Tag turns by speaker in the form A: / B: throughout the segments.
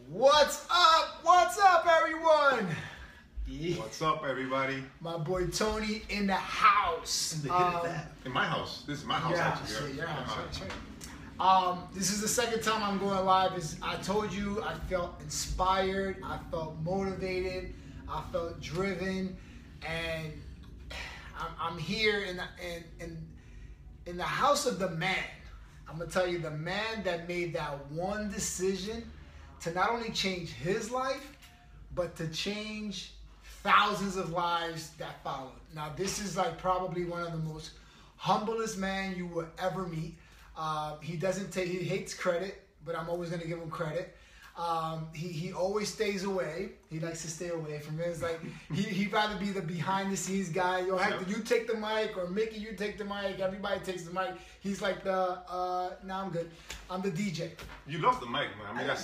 A: What's up? What's up, everyone?
B: Yeah. What's up, everybody?
A: My boy Tony in the house.
B: In my house. This is my house, actually.
A: Your house. Right. This is the second time I'm going live. As I told you, I felt inspired. I felt motivated. I felt driven, and I'm here in the house of the man. I'm gonna tell you, the man that made that one decision to not only change his life, but to change thousands of lives that followed. Now, this is like probably one of the most humblest man you will ever meet. He hates credit, but I'm always gonna give him credit. He always stays away. He likes to stay away from it. It's like he'd rather be the behind the scenes guy. Yo, Hector, you take the mic, or Mickey, you take the mic. Everybody takes the mic. He's like nah, I'm good. I'm the DJ.
B: You love the mic, man. I mean,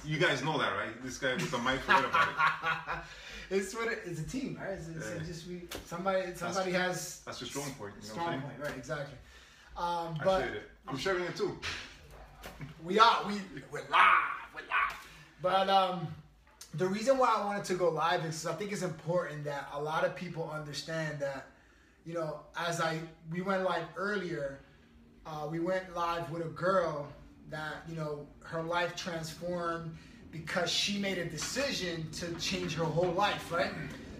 B: you guys know that, right? This guy with the mic, forget about it.
A: It's a team, right? It's just somebody has.
B: That's your strong point. You know
A: strong
B: what I'm
A: point, right? Exactly.
B: I shared it. I'm sharing it too.
A: We're live. But the reason why I wanted to go live is I think it's important that a lot of people understand that, you know, we went live earlier, we went live with a girl that, you know, her life transformed because she made a decision to change her whole life, right?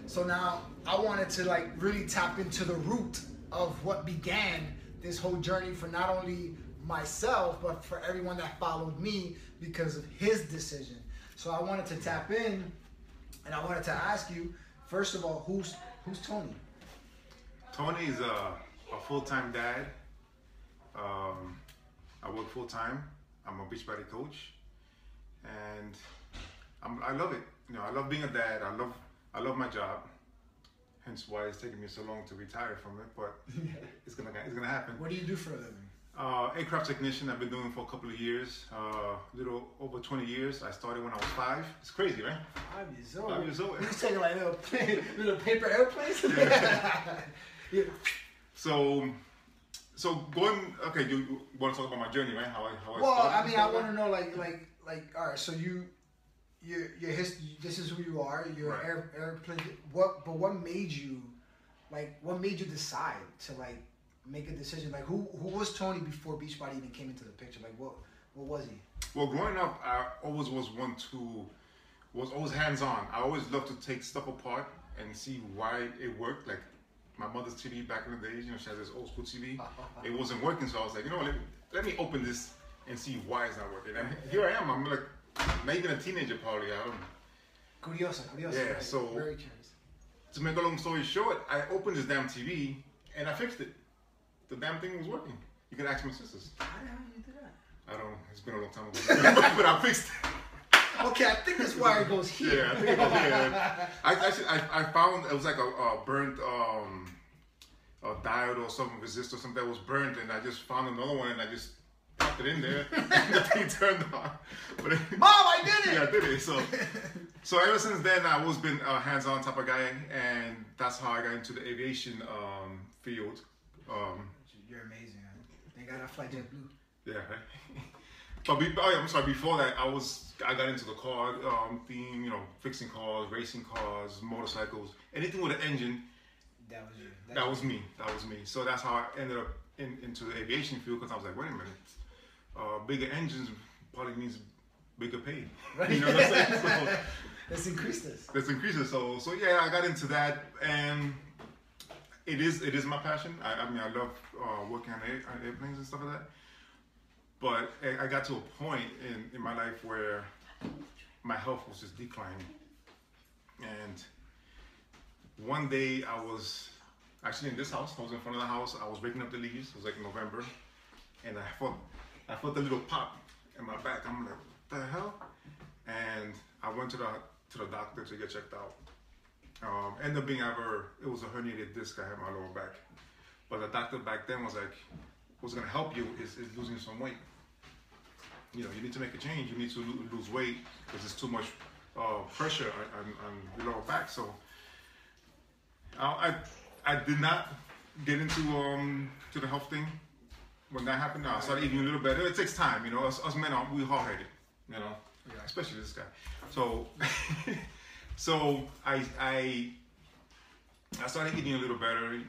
A: So now I wanted to like really tap into the root of what began this whole journey for not only myself, but for everyone that followed me because of his decision. So I wanted to tap in, and I wanted to ask you, first of all, who's Tony?
B: Tony is a full-time dad. I work full-time. I'm a beach body coach, and I love it. You know, I love being a dad. I love my job. Hence why it's taking me so long to retire from it, but it's gonna happen.
A: What do you do for a living?
B: Aircraft technician. I've been doing for a couple of years, a little over 20 years. I started when I was 5. It's crazy, right?
A: 5 years old.
B: 5 years old.
A: You was taking like little paper airplanes.
B: Yeah. So going. Okay, you want to talk about my journey, right? How I
A: well,
B: started?
A: I mean, I want to know like, all right. So your history. This is who you are. You're
B: right.
A: Airplane. What made you, what made you decide to make a decision? Like, who was Tony before Beachbody even came into the picture? Like, what was he?
B: Well, growing up, I always was always hands-on. I always loved to take stuff apart and see why it worked. Like my mother's TV back in the days, you know, she has this old school TV. It wasn't working, so I was like, you know, let me open this and see why it's not working. And here I am. I'm like, not even a teenager, probably. I don't know.
A: Curioso.
B: Yeah.
A: Right?
B: So
A: Very curious.
B: To make a long story short, I opened this damn TV and I fixed it. The damn thing was working. You can ask my sisters.
A: How the hell did you do that?
B: I don't know. It's been a long time ago. But I fixed it.
A: Okay, I think this wire goes here.
B: Yeah, I think it goes here. I found it was like a burnt a diode or some resistor or something that was burnt, and I just found another one and I just popped it in there and the thing turned on. But
A: Mom, I did it!
B: Yeah, I did it. So ever since then, I've always been a hands-on type of guy, and that's how I got into the aviation field.
A: You're amazing, man. Thank God I fly JetBlue.
B: Yeah, right. But I'm sorry. Before that, I got into the car theme. You know, fixing cars, racing cars, motorcycles, anything with an engine.
A: That was you.
B: That was me. So that's how I ended up into the aviation field, because I was like, wait a minute, bigger engines probably means bigger pay.
A: Right.
B: You know what I'm saying? So,
A: let's increase this.
B: So yeah, I got into that, and it is my passion. I mean, I love working on airplanes and stuff like that. But I got to a point in my life where my health was just declining. And one day I was actually in this house. I was in front of the house. I was raking up the leaves. It was like November. And I felt a little pop in my back. I'm like, what the hell? And I went to the doctor to get checked out. Ended up being it was a herniated disc I had in my lower back. But the doctor back then was like, what's going to help you is losing some weight. You know, you need to make a change. You need to lose weight because there's too much pressure on your lower back. So I did not get into to the health thing. When that happened, I started eating a little better. It takes time, you know. Us men, we hard-headed, you know.
A: Yeah.
B: Especially this guy. So, so I started eating a little better.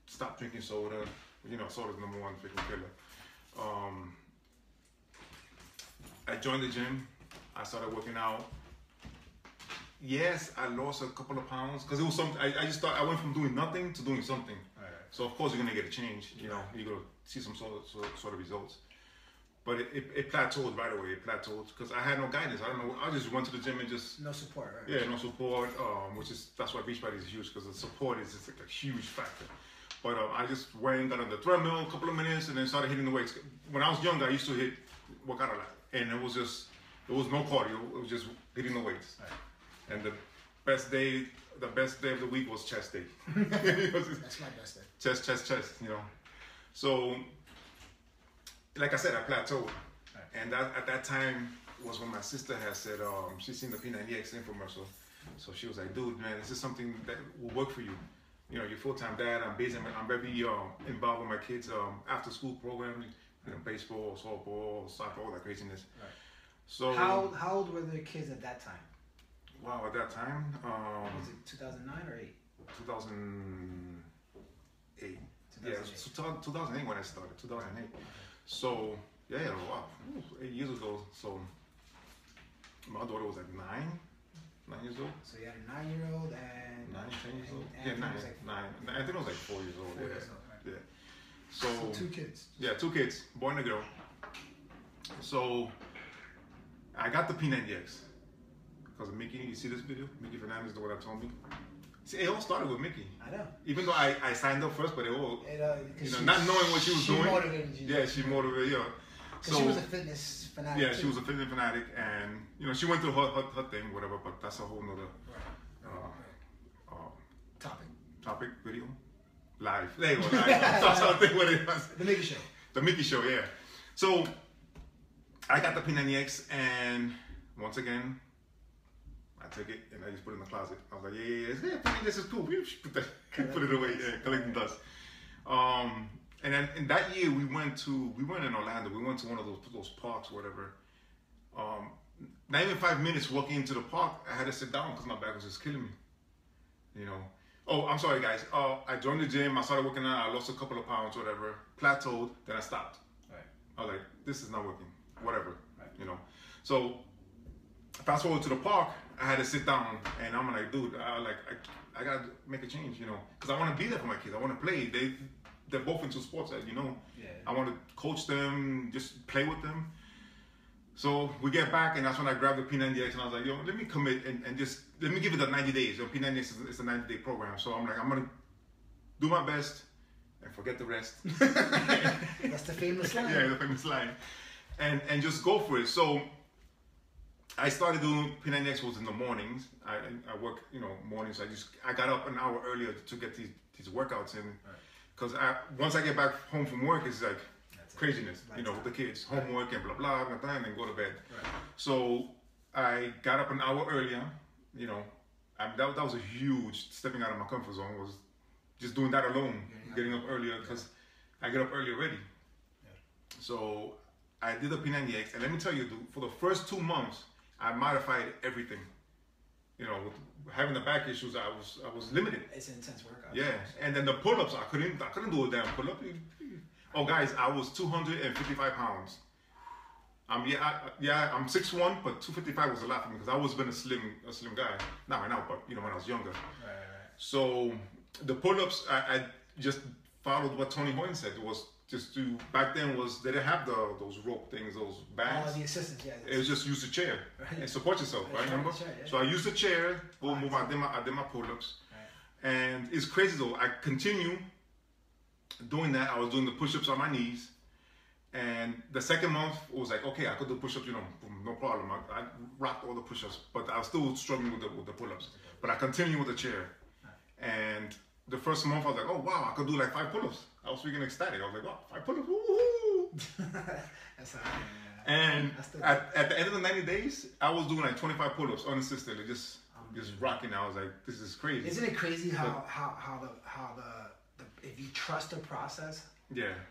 B: Stopped drinking soda. You know, soda's number one freaking killer. I joined the gym. I started working out. Yes, I lost a couple of pounds because it was something. I just thought I went from doing nothing to doing something.
A: Right.
B: So of course you're gonna get a change. You know, you're gonna see some sort of results. But it plateaued right away. It plateaued because I had no guidance. I don't know. I just went to the gym and just
A: no support. Right.
B: Yeah, no support. That's why Beachbody is huge because the support is just like a huge factor. But I just went, got on the treadmill a couple of minutes, and then started hitting the weights. When I was younger, I used to work out a lot, and it was no cardio. It was just hitting the weights.
A: Right.
B: And the best day of the week was chest day.
A: That's my best day.
B: Chest. You know. So, like I said, I plateaued, right. And at that time was when my sister had said she seen the P90X infomercial, so she was like, "Dude, man, this is something that will work for you. You know, you're full-time dad. I'm very involved with my kids after-school programs, you know, baseball, softball, soccer, all that craziness." Right. So
A: how old were the kids at that time?
B: Wow, at that time,
A: was it 2009 or 8?
B: 2008. Yeah, 2008 when I started. 2008. Okay. So yeah, wow, 8 years ago. So my daughter was like 9 years old.
A: So you had a 9-year-old and
B: 10 years old.
A: And
B: yeah, 9. I think it was like 4 years old.
A: 4 years old, right.
B: Yeah. So
A: 2 kids.
B: Yeah, 2 kids, boy and a girl. So I got the P90X because of Mickey. You see this video? Mickey Fernandez is the one that told me. See, it all started with Mickey.
A: I know.
B: Even though I signed up first, but it all, not knowing what she was doing.
A: Motivated you.
B: Yeah, she motivated you.
A: So she was a fitness fanatic.
B: Yeah, she was a fitness fanatic, and she went through her thing, whatever. But that's a whole nother topic video. Live. There you go. That's how I think what it was.
A: The Mickey Show.
B: The Mickey Show, yeah. So I got the P90X, and once again, I took it and I just put it in the closet. I was like, yeah, this is cool. Put it away, collecting dust. And then in that year we went in Orlando. We went to one of those parks, whatever. Not even 5 minutes walking into the park, I had to sit down because my back was just killing me. You know. Oh, I'm sorry, guys. I joined the gym. I started working out. I lost a couple of pounds, whatever. Plateaued. Then I stopped. Right. I was like, this is not working. Whatever. Right. You know. So fast forward to the park. I had to sit down, and I'm like, dude, I gotta make a change, you know, because I want to be there for my kids. I want to play. They're both into sports, as you know. Yeah. I want to coach them, just play with them. So we get back, and that's when I grabbed the P90X, and I was like, yo, let me commit and just let me give it the 90 days. P90X is a 90-day program, so I'm like, I'm gonna do my best and forget the rest.
A: That's the famous line.
B: Yeah, the famous line, and just go for it. So I started doing P90X was in the mornings. I work, mornings. I got up an hour earlier to get these workouts in, because once I get back home from work, it's like craziness, with the kids, homework and blah blah blah, and then go to bed. Right. So I got up an hour earlier. That was a huge stepping out of my comfort zone. Was just doing that alone, getting up earlier because I get up early already. Yeah. So I did the P90X, and let me tell you, dude, for the first 2 months, I modified everything. Having the back issues, I was limited.
A: It's an intense workout.
B: Yeah, and then the pull-ups, I couldn't do a damn pull-up. Oh, guys, I was 255 pounds. I'm 6'1", but 255 was a lot for me because I always been a slim guy. Not right now, but when I was younger. Right. So the pull-ups, I just followed what Tony Horton said. It was just back then they didn't have those rope things, those bands.
A: Oh, the assistants, yeah.
B: It was just use the chair and support yourself, right? Remember? Chair, yeah. So I used the chair, boom, I did my pull-ups. Right. And it's crazy though, I continue doing that. I was doing the push-ups on my knees. And the second month, it was like, okay, I could do push-ups, no problem. I rocked all the push-ups, but I was still struggling with the pull-ups. But I continued with the chair. And the first month, I was like, oh, wow, I could do like 5 pull-ups. I was freaking ecstatic. I was like, wow, 5 pull-ups, woohoo! And at the end of the 90 days, I was doing like 25 pull-ups unassisted, just rocking. I was like, this is crazy.
A: Isn't it crazy how the if you trust the process,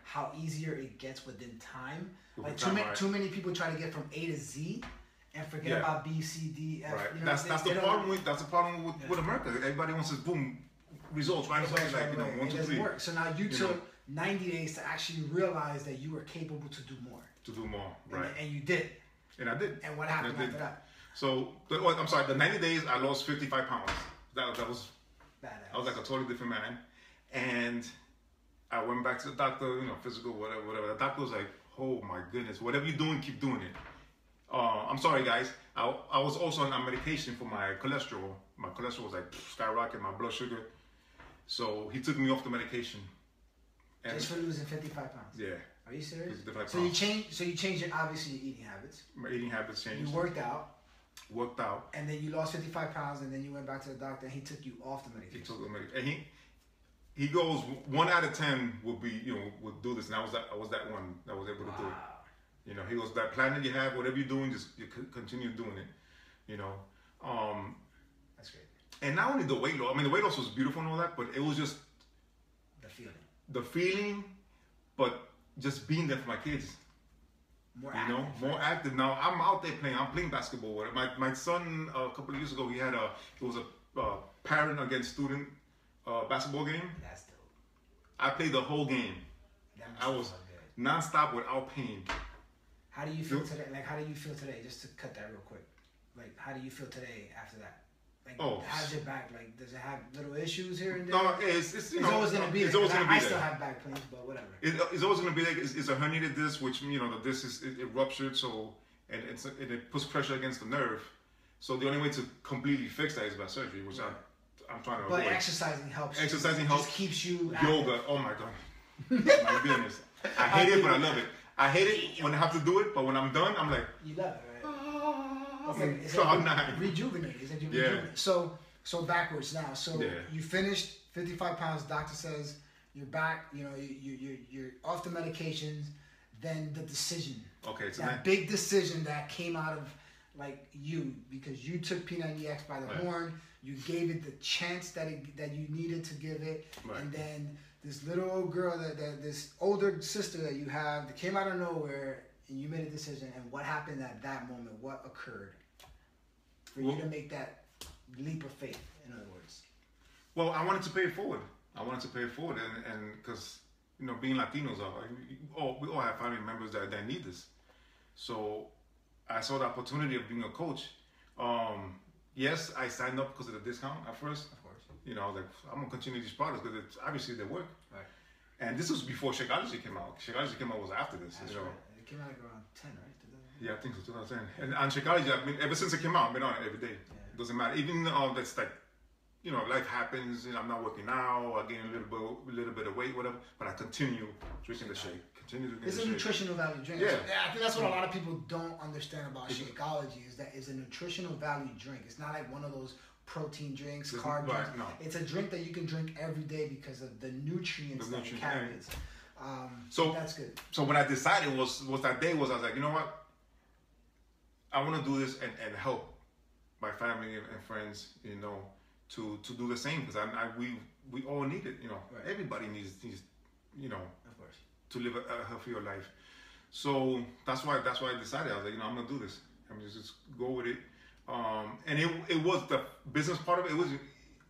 A: how easier it gets within time.
B: With
A: Like
B: time, right.
A: too many people try to get from A to Z and forget about B, C, D, F.
B: Right.
A: You know,
B: That's the problem with America. Everybody wants to boom results right away. Like, you know, 1, 2, 3.
A: It doesn't work. So now you took 90 days to actually realize that you were capable to do more.
B: To do more, right?
A: And you did.
B: And I did.
A: And what happened after that?
B: So, I'm sorry. The 90 days, I lost 55 pounds. That was
A: badass.
B: I was like a totally different man, and I went back to the doctor. You know, physical, whatever. The doctor was like, "Oh my goodness, whatever you're doing, keep doing it." I'm sorry, guys. I was also on medication for my cholesterol. My cholesterol was like skyrocketing, my blood sugar. So he took me off the medication.
A: And just for losing 55 pounds.
B: Yeah.
A: Are you serious?
B: 55 pounds.
A: So you changed obviously your eating habits.
B: My eating habits changed.
A: You worked out.
B: And
A: then you lost 55 pounds, and then you went back to the doctor, and he took you off the medication.
B: He took the medication, and he goes 1 out of 10 would be would do this, and I was that one that was able to do it. You know, he goes, that plan that you have, whatever you're doing, just you continue doing it. You know,
A: that's great.
B: And not only the weight loss. I mean, the weight loss was beautiful and all that, but it was just the feeling, but just being there for my kids. More active. Now I'm out there playing. I'm playing basketball. My son a couple of years ago, it was a parent against student basketball game.
A: That's dope.
B: I played the whole game. I was nonstop without pain.
A: How do you feel today? Like, how do you feel today? Just to cut that real quick. Like, how do you feel today after that? Like, how's your back? Like, does it have little issues here and there?
B: No, it's
A: always gonna be.
B: It's always gonna be there.
A: I still have back pains, but whatever.
B: It's always gonna be like it's a herniated disc, which the disc it ruptured, so and it puts pressure against the nerve. So the only way to completely fix that is by surgery, which I'm trying to avoid.
A: But exercising helps.
B: Exercising helps.
A: Just keeps you
B: yoga. Oh my god, my goodness. I hate it, but I love it. I hate it when I have to do it, but when I'm done, I'm like.
A: You love it, right? It's
B: like
A: rejuvenated. It's like you rejuvenate. So backwards now. So you finished 55 pounds. Doctor says you're back. You're off the medications. Then the decision.
B: Okay, so
A: that big decision that came out of like you, because you took P90X by the horn. You gave it the chance that you needed to give it, and then this little old girl, this older sister that you have, that came out of nowhere, and you made a decision. And what happened at that moment? What occurred for you to make that leap of faith? In other words.
B: Well, I wanted to pay it forward. And because being Latinos, we all have family members that need this. So I saw the opportunity of being a coach. Yes, I signed up because of the discount at first.
A: Of course.
B: I was like, I'm gonna continue these products because obviously they work.
A: Right.
B: And this was before Shakeology came out. Shakeology came out was after this.
A: That's right. It came out like around 10, right?
B: Yeah, I think so, 2010. And on Shakeology, I mean, ever since it came out, I've been on it every day. Yeah. It doesn't matter. Even that's like, life happens. I'm not working now. I gain a little bit of weight, whatever. But I continue drinking the shake.
A: It's a nutritional value drink.
B: Yeah.
A: So, I think that's what a lot of people don't understand about Shakeology is that it's a nutritional value drink. It's not like one of those protein drinks, carb drinks.
B: No.
A: It's a drink that you can drink every day because of the nutrients that it carries. So that's good.
B: So what I decided was that day I was like, you know what? I want to do this and help my family and friends, to do the same because we all need it.
A: Right.
B: Everybody needs
A: of course,
B: to live a healthier life. So that's why I decided. I was like, I'm gonna do this. I'm just go with it. And it was the business part of it.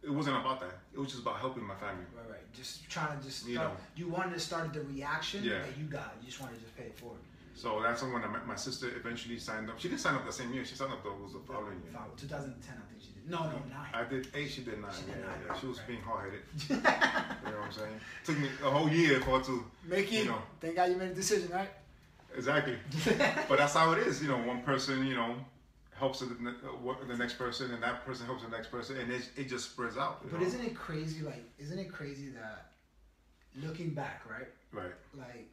B: It wasn't about that. It was just about helping my family.
A: Right. Just trying to start. You wanted to start the reaction that you got. You just wanted to just pay it forward.
B: So that's when my sister eventually signed up. She didn't sign up the same year. She signed up the following year.
A: 2010, I think she did. No, 9.
B: I did 8. She did 9. Yeah. She was being hard-headed. You know what I'm saying? Took me a whole year for her to
A: make it. Thank God you made a decision, right?
B: Exactly. But that's how it is. One person, helps the next person, and that person helps the next person, and it just spreads out.
A: But isn't it crazy? Isn't it crazy that looking back, right?
B: Right.
A: Like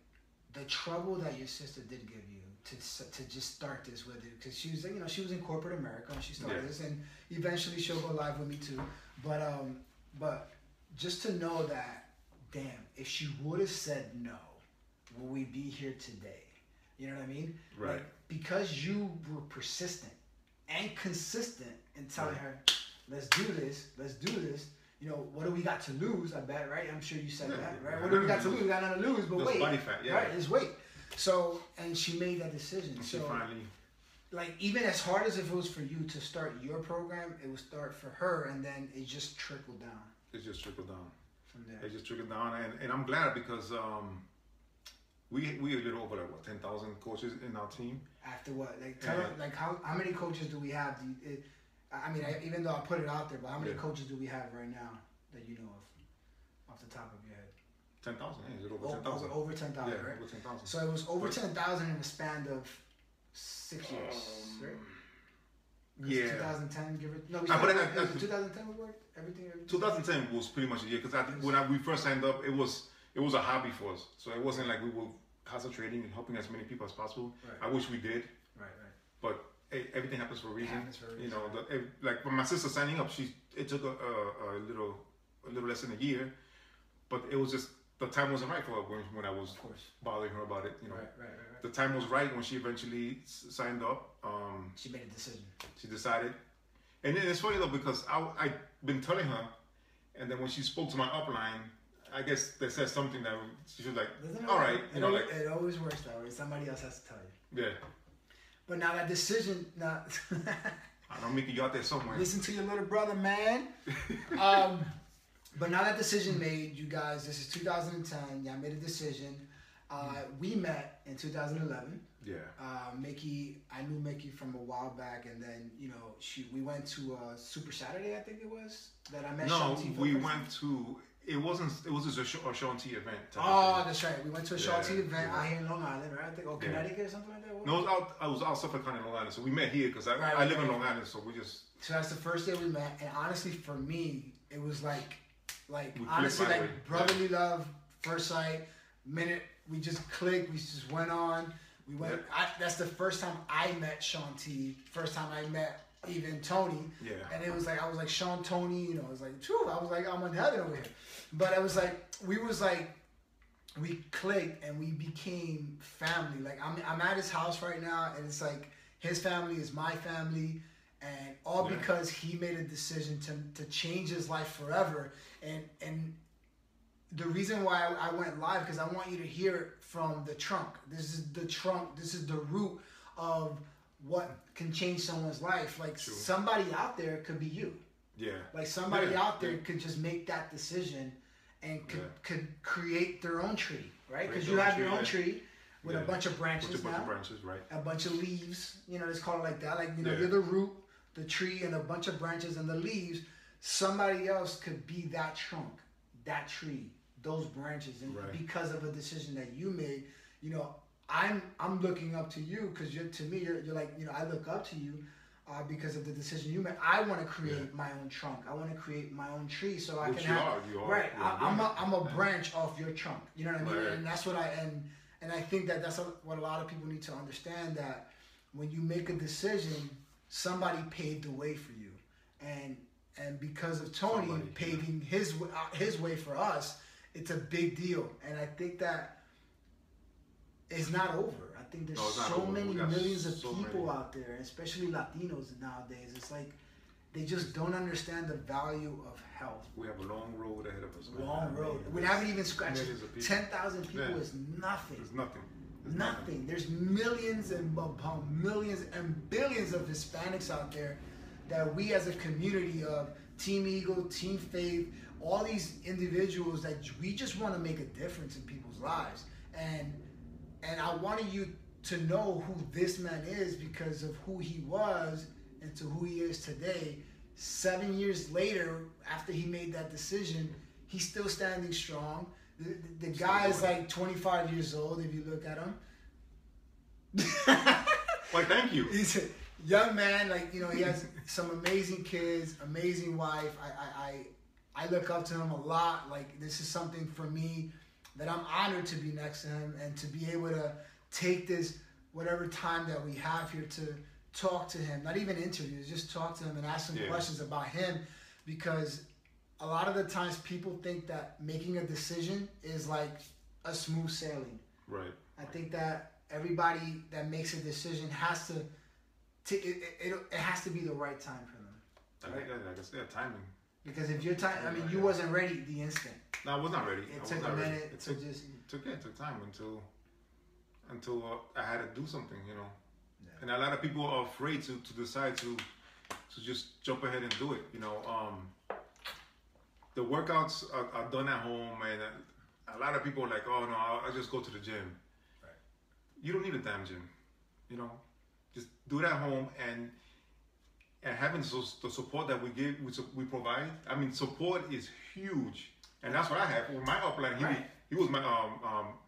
A: the trouble that your sister did give you to just start this with it, because she was she was in corporate America and she started this, and eventually she'll go live with me too. But just to know that, damn, if she would have said no, would we be here today? You know what I mean?
B: Right.
A: Like, because you were persistent and consistent in telling her, let's do this, you know, what do we got to lose? I bet, right? I'm sure you said that, right?
B: Yeah,
A: What do we got to lose? We got nothing to lose, but
B: Just
A: weight.
B: body fat, yeah.
A: Right, it's weight. So, and she made that decision.
B: And
A: so,
B: she finally,
A: like, even as hard as if it was for you to start your program, it would start for her, and then it just trickled down.
B: it just trickled down.
A: From there.
B: It just trickled down, and I'm glad because we a little over like what 10,000 coaches in our team.
A: After what? Like, tell her, like how many coaches do we have? Even though I put it out there, but how many coaches do we have right now that you know of, off the top of your head?
B: 10,000, yeah, it's over 10,000.
A: Over 10,000,
B: yeah,
A: right?
B: over 10,000.
A: So it was over 10,000 in the span of 6 years, right?
B: Yeah.
A: 2010, give it. No, we 2010 we worked. Everything.
B: 2010 was pretty much a year because I think when we first signed up, it was a hobby for us. So it wasn't like we were concentrating and helping as many people as possible.
A: Right.
B: I wish we did.
A: Right.
B: But everything happens for a reason. You know,
A: right.
B: like when my sister signing up, it took a little less than a year, but it was just the time wasn't right for her when I was bothering her about it. You know,
A: right.
B: The time was right when she eventually signed up.
A: She made a decision.
B: She decided, and then it's funny though because I've been telling her, and then when she spoke to my upline, I guess they said something that she was like, all right, you know, like
A: it always works that way. Somebody else has to tell you.
B: Yeah.
A: But now that decision,
B: I don't make you out there somewhere.
A: Listen to your little brother, man. But now that decision made, you guys, this is 2010. Y'all made a decision. We met in 2011.
B: Yeah.
A: Mickey, I knew Mickey from a while back, and then we went to Super Saturday, I think it was that I met.
B: No, we went to. It was just a Sean T event.
A: Oh, that's right. We went to a Sean T event out here in Long Island, right? I think, Connecticut or something like that.
B: No, I was out Suffolk County, Long Island. So we met here because I live in Long Island, so we just.
A: So that's the first day we met, and honestly, for me, it was like honestly, like brotherly love, first sight. Minute we just clicked, we just went on. We went. Yeah. That's the first time I met Sean T. First time I met even Tony.
B: Yeah.
A: And it was like I was like Sean, Tony. You know, it was like true. I was like I'm in heaven over here. But it was like we clicked and we became family. Like I'm at his house right now, and it's like his family is my family, and all because he made a decision to change his life forever. And the reason why I went live, because I want you to hear it from the trunk. This is the trunk. This is the root of what can change someone's life. Like somebody out there could be you.
B: Yeah.
A: Like somebody out there could just make that decision and could create their own tree, right? Because you have your own tree with a bunch of branches now. A bunch of leaves. You know, let's call it like that. Like, you know, you're the root, the tree, and a bunch of branches and the leaves. Somebody else could be that trunk, that tree, those branches, and because of a decision that you made, you know, I'm looking up to you because you're like, you know, I look up to you because of the decision you made. I want to create my own trunk. I want to create my own tree so I can have. I'm a branch off your trunk. You know what I mean? And that's what and I think that's what a lot of people need to understand, that when you make a decision, somebody paved the way for you, and because of Tony paving his way for us, it's a big deal. And I think that it's not over. I think there's so many millions of people out there, especially Latinos nowadays. It's like they just don't understand the value of health.
B: We have a long road ahead of us.
A: Long road. We haven't even scratched 10,000 people is nothing.
B: There's nothing.
A: Nothing. There's millions and billions of Hispanics out there that we as a community of Team Eagle, Team Faith, all these individuals that we just want to make a difference in people's lives. And I wanted you to know who this man is because of who he was and to who he is today. 7 years later, after he made that decision, he's still standing strong. The guy is like 25 years old if you look at him.
B: Well, thank you.
A: He's a young man, like, you know, he has some amazing kids, amazing wife. I look up to him a lot. Like, this is something for me that I'm honored to be next to him and to be able to take this whatever time that we have here to talk to him, not even interviews, just talk to him and ask him questions about him, because a lot of the times people think that making a decision is like a smooth sailing.
B: Right.
A: I think that everybody that makes a decision has to it has to be the right time for them.
B: Right? I guess timing.
A: Because if you're time, I mean, you wasn't ready the instant.
B: No, I was not ready.
A: It took a minute to just.
B: It took time until I had to do something, you know.
A: Yeah.
B: And a lot of people are afraid to decide to just jump ahead and do it, you know. The workouts are done at home, and a lot of people are like, oh no, I'll just go to the gym.
A: Right.
B: You don't need a damn gym, you know. Just do it at home, and having the support that we provide. I mean, support is huge, and that's what I have with my upline. He was my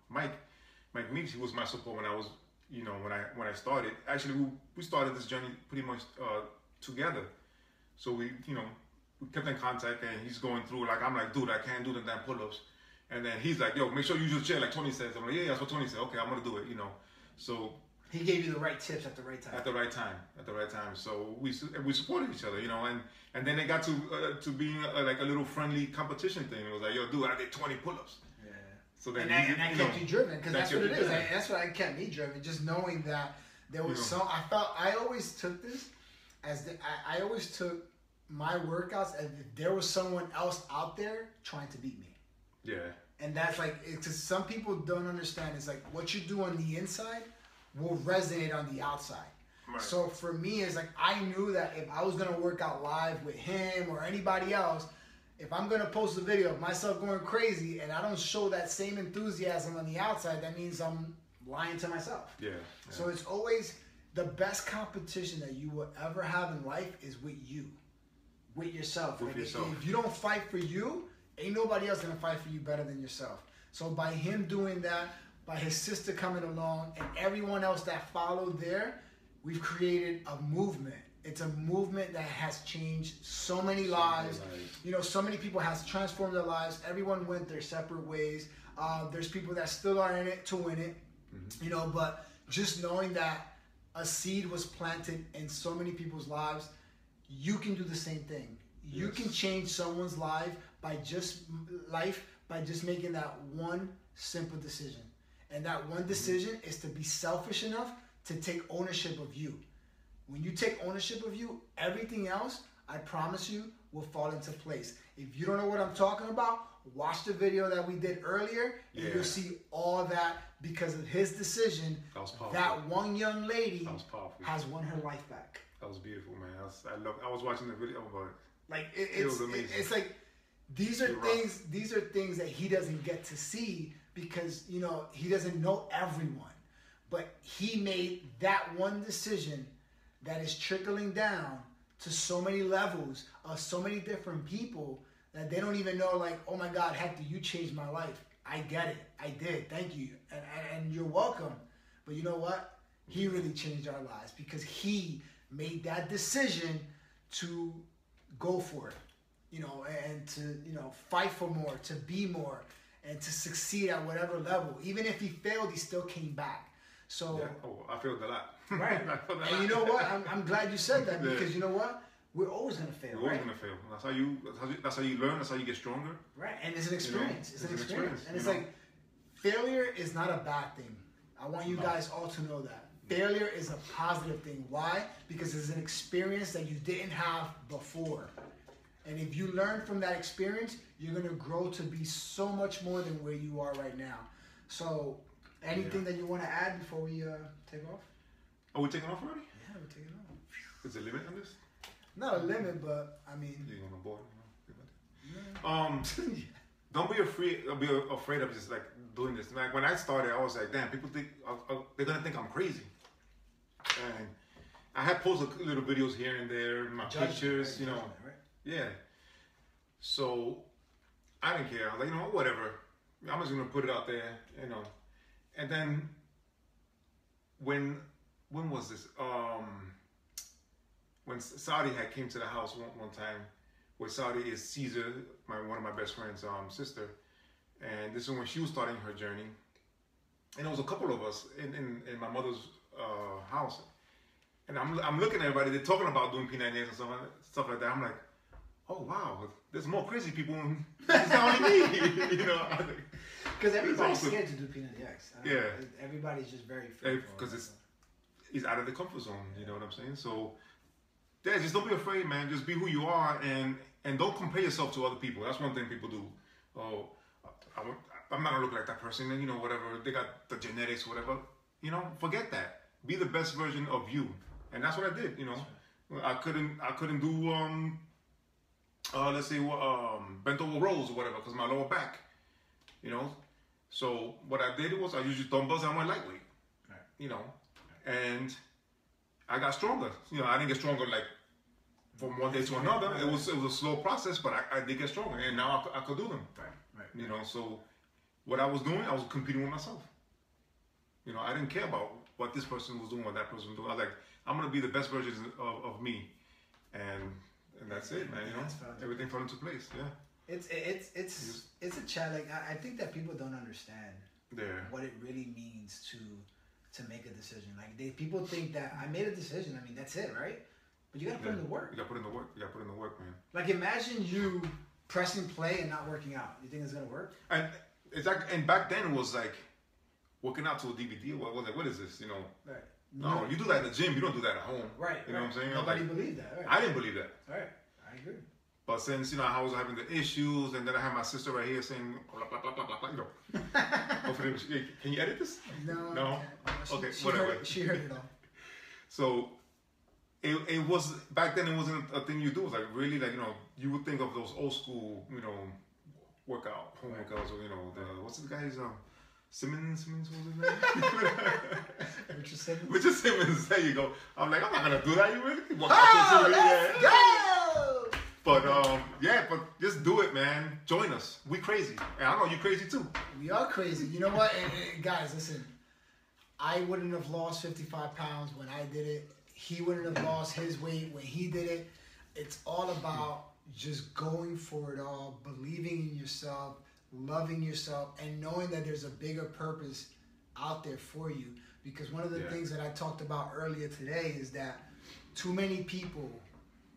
B: Mike Meeks. He was my support when I was, you know, when I started. Actually, we started this journey pretty much together. So we kept in contact, and he's going through, like, I'm like, dude, I can't do the damn pull-ups. And then he's like, yo, make sure you use the chair like Tony says. I'm like, yeah, that's what Tony said. Okay, I'm going to do it, you know. So
A: he gave you the right tips at the right time.
B: At the right time. So we supported each other, you know. And then it got to being like a little friendly competition thing. It was like, yo, dude, I did 20 pull-ups. Yeah. So then
A: that kept you driven, because that's what it is. That's what kept me driven. Just knowing that there was I always took this as I always took my workouts as if there was someone else out there trying to beat me.
B: Yeah. And
A: that's like, because some people don't understand. It's like what you do on the inside will resonate on the outside. Right. So for me, it's like I knew that if I was gonna work out live with him or anybody else, if I'm gonna post a video of myself going crazy and I don't show that same enthusiasm on the outside, that means I'm lying to myself.
B: Yeah.
A: So it's always the best competition that you will ever have in life is with you, with yourself. If you don't fight for you, ain't nobody else gonna fight for you better than yourself. So by him doing that, by his sister coming along, and everyone else that followed there, we've created a movement. It's a movement that has changed so many lives. You know, so many people has transformed their lives. Everyone went their separate ways. There's people that still are in it to win it. Mm-hmm. You know, but just knowing that a seed was planted in so many people's lives, you can do the same thing. You can change someone's life by just making that one simple decision. And that one decision is to be selfish enough to take ownership of you. When you take ownership of you, everything else, I promise you, will fall into place. If you don't know what I'm talking about, watch the video that we did earlier, and you'll see all that because of his decision.
B: That was powerful.
A: That one young lady has won her life back.
B: That was beautiful, man. I was watching the video, but
A: like
B: it was amazing.
A: It's like these are things that he doesn't get to see because, you know, he doesn't know everyone. But he made that one decision that is trickling down to so many levels of so many different people that they don't even know, like, oh my God, Hector, you changed my life. I get it. I did. Thank you. And you're welcome. But you know what? He really changed our lives because he made that decision to go for it, you know, and to, you know, fight for more, to be more, and to succeed at whatever level. Even if he failed, he still came back. So
B: I failed a lot.
A: Right. And you know what? I'm glad you said that because you know what? We're always gonna fail.
B: We're always gonna fail. That's how you learn. That's how you get stronger.
A: Right. And it's an experience.
B: You know? It's an experience.
A: And it's like failure is not a bad thing. I want you guys all to know that. Failure is a positive thing. Why? Because it's an experience that you didn't have before. And if you learn from that experience, you're gonna grow to be so much more than where you are right now. So anything that you want to add before we take off?
B: Are we taking off already?
A: Yeah, we're taking off.
B: Is there a limit on this?
A: Not a limit, but I mean.
B: You're on board. Don't be afraid. Of just like doing this. Like when I started, I was like, damn, people think they're gonna think I'm crazy. And I had posted little videos here and there, my pictures, you know. Right? Yeah. So I didn't care. I was like, you know, whatever. I'm just gonna put it out there, you know. And then when was this? When Saudi had came to the house one time, where Saudi is Caesar, one of my best friend's sister, and this is when she was starting her journey. And there was a couple of us in my mother's house, and I'm looking at everybody. They're talking about doing P90X and stuff like that. I'm like, oh wow, there's more crazy people. It's not only me, you know.
A: Because everybody's scared to do P90X.
B: Yeah.
A: Everybody's just very fearful.
B: Because it's out of the comfort zone, you know what I'm saying? So Yeah, just don't be afraid, man. Just be who you are, and don't compare yourself to other people. That's one thing people do. Oh, I'm not gonna look like that person, and whatever they got the genetics, whatever. Forget that. Be the best version of you, and that's what I did. I couldn't do let's say bent over rows or whatever because my lower back. So what I did was I used dumbbells and I went lightweight. Right. And I got stronger. I didn't get stronger like from one day to another. Right. It was a slow process, but I did get stronger, and now I could do them. Right. So what I was doing, I was competing with myself. I didn't care about what this person was doing, what that person was doing. I was like, I'm gonna be the best version of me, and that's it, man. Everything fell into place. Yeah.
A: It's a challenge. I think that people don't understand what it really means to make a decision. Like people think that I made a decision. I mean, that's it, right? But you gotta put in the work.
B: You gotta put in the work. You gotta put in the work, man.
A: Like imagine you pressing play and not working out. You think it's gonna work?
B: And it's like, and back then it was like working out to a DVD. What is this?
A: Right.
B: No, you do that in the gym. You don't do that at home.
A: Right.
B: You know what I'm saying?
A: Nobody believed that. Right.
B: I didn't believe that.
A: Right. I agree.
B: But since I was having the issues, and then I had my sister right here saying blah blah blah blah blah. Hopefully, can you edit this?
A: No.
B: Okay,
A: she
B: whatever.
A: She heard it all.
B: So it was back then. It wasn't a thing you do. It was like really like you would think of those old school home workouts or what's the guy's Simmons, what was his name?
A: Richard Simmons.
B: Richard Simmons, there you go. I'm like, I'm not gonna do that. You really?
A: Let's go!
B: But just do it, man. Join us. We crazy, and I know you crazy too.
A: We are crazy. You know what, and guys? Listen, I wouldn't have lost 55 pounds when I did it. He wouldn't have lost his weight when he did it. It's all about just going for it all, believing in yourself, loving yourself, and knowing that there's a bigger purpose out there for you. Because one of the things that I talked about earlier today is that too many people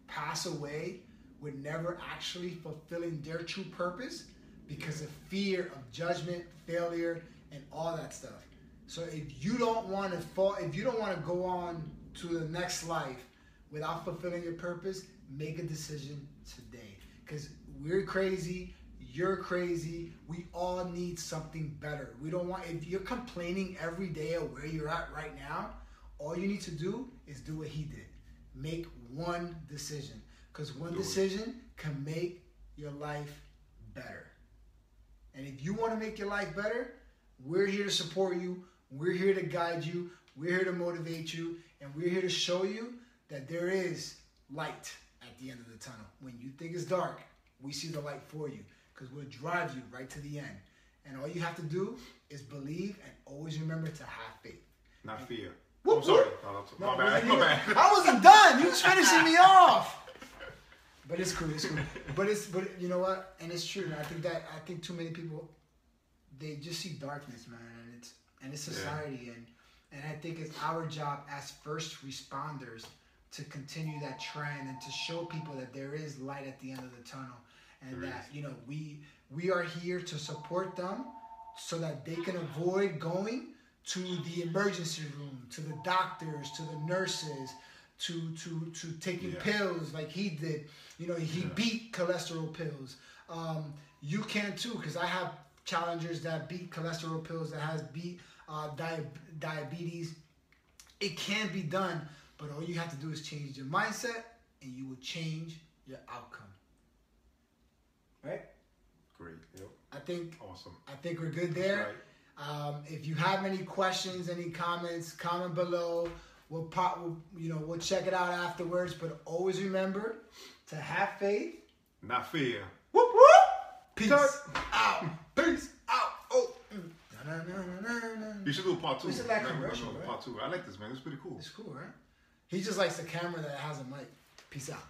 A: pass away with never actually fulfilling their true purpose because of fear of judgment, failure, and all that stuff. So if you don't want to go on to the next life without fulfilling your purpose, make a decision today. Because we're crazy. You're crazy. We all need something better. We don't want, if you're complaining every day of where you're at right now, all you need to do is do what he did. Make one decision. Because one decision can make your life better. And if you want to make your life better, we're here to support you. We're here to guide you. We're here to motivate you. And we're here to show you that there is light at the end of the tunnel. When you think it's dark, we see the light for you. Because we'll drive you right to the end. And all you have to do is believe and always remember to have faith.
B: Not fear.
A: Whoop,
B: I'm sorry.
A: whoop.
B: My bad.
A: I wasn't done. You was finishing me off. But it's cool. But you know what? And it's true. I think too many people, they just see darkness, man. And it's society. And I think it's our job as first responders to continue that trend and to show people that there is light at the end of the tunnel. And that, we are here to support them so that they can avoid going to the emergency room, to the doctors, to the nurses, to taking pills like he did. He beat cholesterol pills. You can too, because I have challengers that beat cholesterol pills, that has beat diabetes. It can be done, but all you have to do is change your mindset and you will change your outcome. Right?
B: Great. Yep.
A: Awesome. I think we're good there. Right. If you have any questions, any comments, comment below. We'll check it out afterwards. But always remember to have faith,
B: not fear.
A: Whoop whoop. Peace out. Peace out. Oh.
B: You should do a part 2.
A: This is like commercial, right?
B: Part 2. I like this, man. It's pretty cool.
A: It's cool, right? He just likes the camera that has a mic. Peace out.